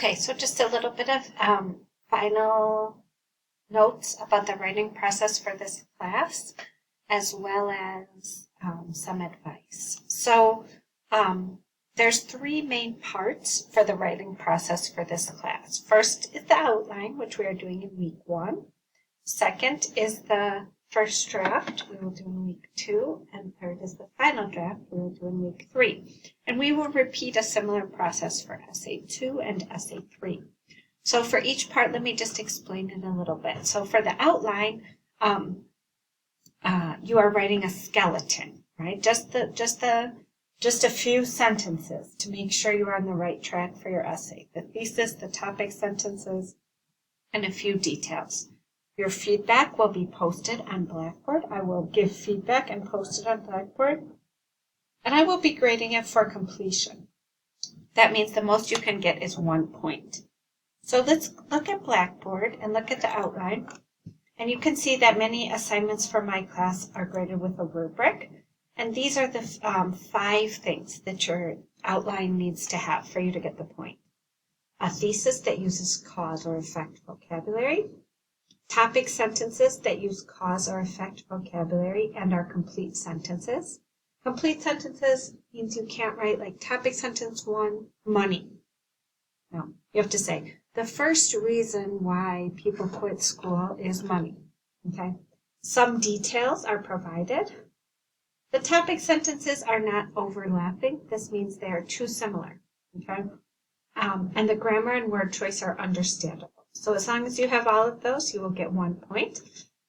Okay, so just a little bit of final notes about the writing process for this class, as well as some advice. So there's three main parts for the writing process for this class. First is the outline, which we are doing in week 1. Second is the first draft, we will do in week 2, and third is the final draft, we will do in week 3. And we will repeat a similar process for Essay 2 and Essay 3. So for each part, let me just explain it a little bit. So for the outline, you are writing a skeleton, right? Just a few sentences to make sure you are on the right track for your essay. The thesis, the topic sentences, and a few details. Your feedback will be posted on Blackboard. I will give feedback and post it on Blackboard. And I will be grading it for completion. That means the most you can get is 1 point. So let's look at Blackboard and look at the outline. And you can see that many assignments for my class are graded with a rubric. And these are the 5 things that your outline needs to have for you to get the point. A thesis that uses cause or effect vocabulary. Topic sentences that use cause or effect vocabulary and are complete sentences. Complete sentences means you can't write like topic sentence 1, money. No, you have to say, the first reason why people quit school is money. Okay? Some details are provided. The topic sentences are not overlapping. This means they are too similar. Okay? And the grammar and word choice are understandable. So as long as you have all of those, you will get 1 point.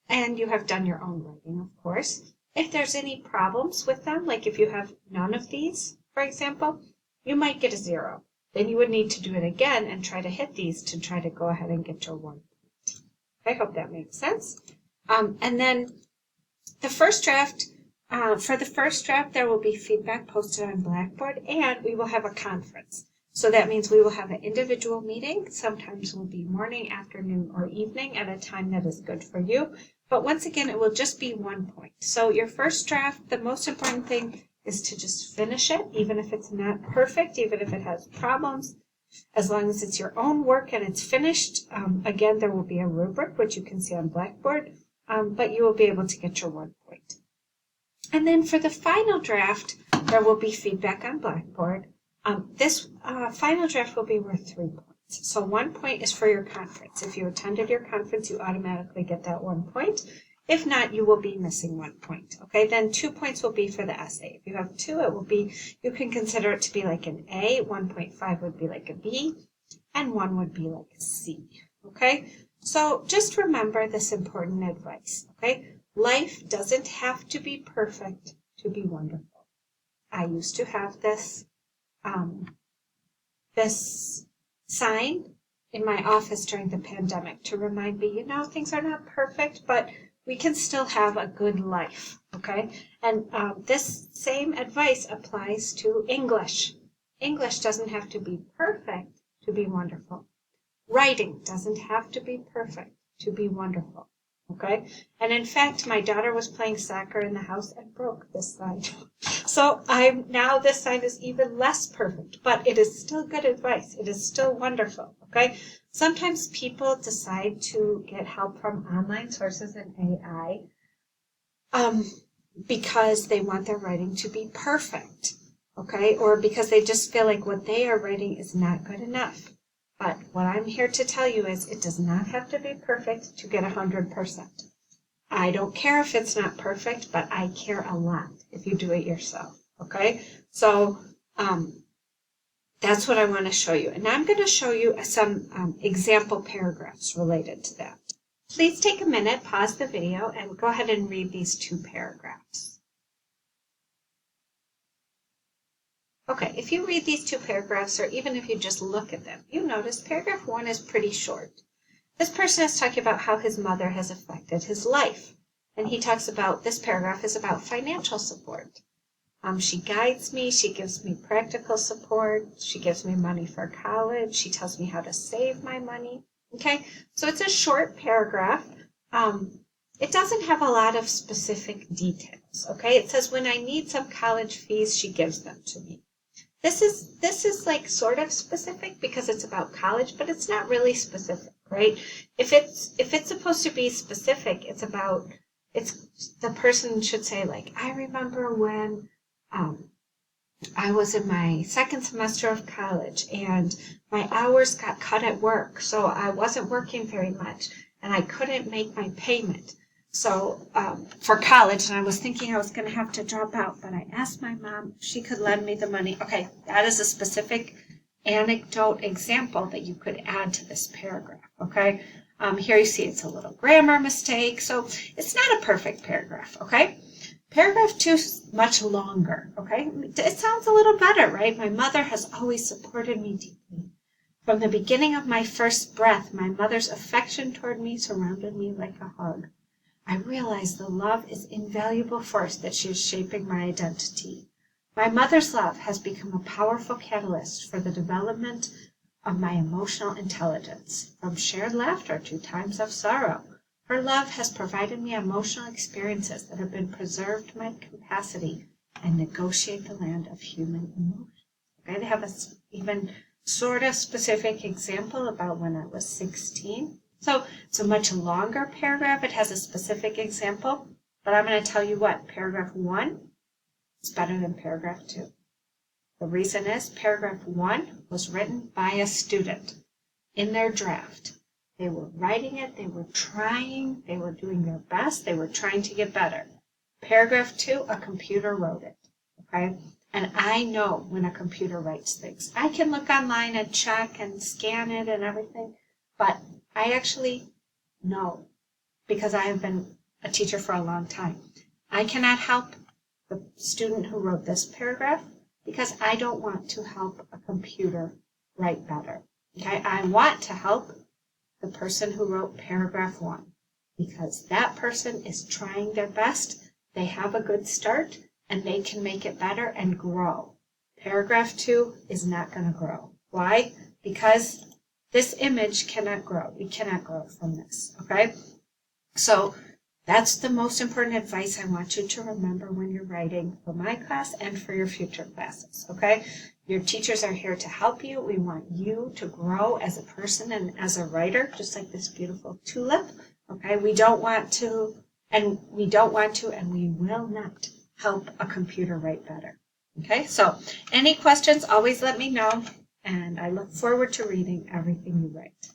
And you have done your own writing, of course. If there's any problems with them, like if you have none of these, for example, you might get a 0. Then you would need to do it again and try to hit these to try to go ahead and get your 1 point. I hope that makes sense. And then the first draft, for the first draft, there will be feedback posted on Blackboard, and we will have a conference. So that means we will have an individual meeting. Sometimes it will be morning, afternoon, or evening at a time that is good for you. But once again, it will just be 1 point. So your first draft, the most important thing is to just finish it, even if it's not perfect, even if it has problems. As long as it's your own work and it's finished, again, there will be a rubric, which you can see on Blackboard, but you will be able to get your 1 point. And then for the final draft, there will be feedback on Blackboard. This final draft will be worth 3 points. So 1 point is for your conference. If you attended your conference, you automatically get that 1 point. If not, you will be missing 1 point. Okay, then 2 points will be for the essay. If you have 2, it will be, you can consider it to be like an A, 1.5 would be like a B, and 1 would be like a C. Okay, so just remember this important advice. Okay, life doesn't have to be perfect to be wonderful. I used to have this sign in my office during the pandemic to remind me, things are not perfect, but we can still have a good life, okay? And this same advice applies to English. English doesn't have to be perfect to be wonderful. Writing doesn't have to be perfect to be wonderful, okay? And in fact, my daughter was playing soccer in the house and broke this sign. So now this sign is even less perfect, but it is still good advice. It is still wonderful, okay? Sometimes people decide to get help from online sources and AI because they want their writing to be perfect, okay? Or because they just feel like what they are writing is not good enough. But what I'm here to tell you is it does not have to be perfect to get 100%. I don't care if it's not perfect, but I care a lot if you do it yourself, okay? So that's what I want to show you. And I'm going to show you some example paragraphs related to that. Please take a minute, pause the video, and go ahead and read these 2 paragraphs. Okay, if you read these 2 paragraphs, or even if you just look at them, you notice paragraph 1 is pretty short. This person is talking about how his mother has affected his life. And he talks about, this paragraph is about financial support. She guides me, she gives me practical support, she gives me money for college, she tells me how to save my money. Okay, so it's a short paragraph. It doesn't have a lot of specific details. Okay, it says when I need some college fees, she gives them to me. this is like sort of specific because it's about college, but it's not really specific, right? If it's supposed to be specific, it's the person should say, like, I remember when I was in my second semester of college and my hours got cut at work, so I wasn't working very much and I couldn't make my payment. So for college, and I was thinking I was going to have to drop out, but I asked my mom if she could lend me the money. Okay, that is a specific anecdote example that you could add to this paragraph, okay? Here you see it's a little grammar mistake, so it's not a perfect paragraph, okay? Paragraph 2 is much longer, okay? It sounds a little better, right? My mother has always supported me deeply. From the beginning of my first breath, my mother's affection toward me surrounded me like a hug. I realize the love is invaluable force that she is shaping my identity. My mother's love has become a powerful catalyst for the development of my emotional intelligence. From shared laughter to times of sorrow, her love has provided me emotional experiences that have been preserved my capacity and negotiate the land of human emotions. Okay, they have a even sort of specific example about when I was 16. So it's a much longer paragraph. It has a specific example, but I'm going to tell you what, paragraph 1 is better than paragraph 2. The reason is paragraph 1 was written by a student in their draft. They were writing it, they were trying, they were doing their best, they were trying to get better. Paragraph 2, a computer wrote it, okay? And I know when a computer writes things. I can look online and check and scan it and everything, but I actually know because I have been a teacher for a long time. I cannot help the student who wrote this paragraph because I don't want to help a computer write better. Okay, I want to help the person who wrote paragraph 1 because that person is trying their best. They have a good start and they can make it better and grow. Paragraph 2 is not going to grow. Why? Because this image cannot grow. We cannot grow from this, okay? So that's the most important advice I want you to remember when you're writing for my class and for your future classes, okay? Your teachers are here to help you. We want you to grow as a person and as a writer, just like this beautiful tulip, okay? We don't want to, and we will not help a computer write better, okay? So any questions, always let me know. And I look forward to reading everything you write.